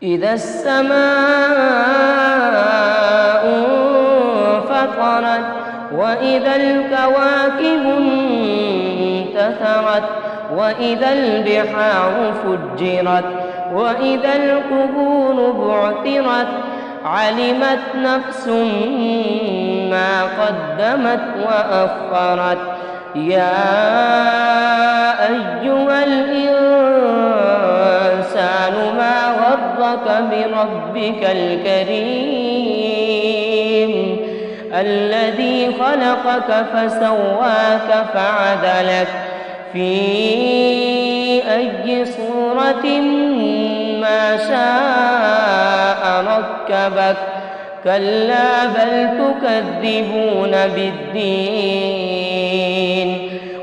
إذا السماء انفطرت وإذا الكواكب انتثرت وإذا البحار فجرت وإذا القبور بعثرت علمت نفس ما قدمت وأخرت يا أيها الإنسان ما غرك بربك الكريم الذي خلقك فسواك فعدلك في أي صورة ما شاء ركبك كلا بل تكذبون بالدين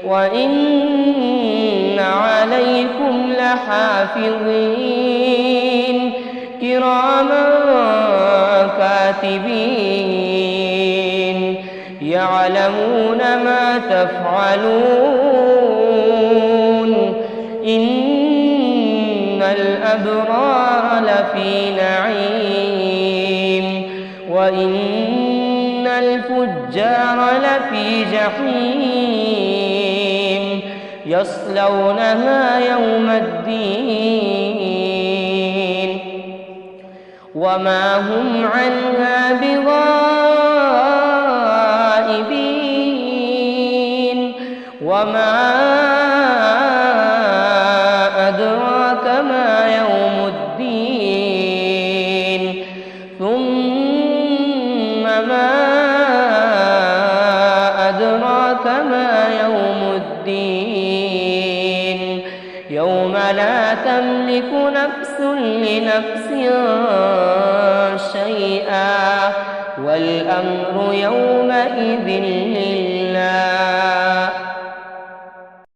وإن عليكم لحافظين كراما كاتبين يعلمون ما تفعلون إن الأبرار لفي نعيم وإن الفجار لفي جحيم يصلونها يوم الدين وما هم عنها بغائبين وما أدراك ما يوم الدين ثم ما أدراك ما يوم الدين يوم لا تملك نفس لنفس شيئا والأمر يومئذ لله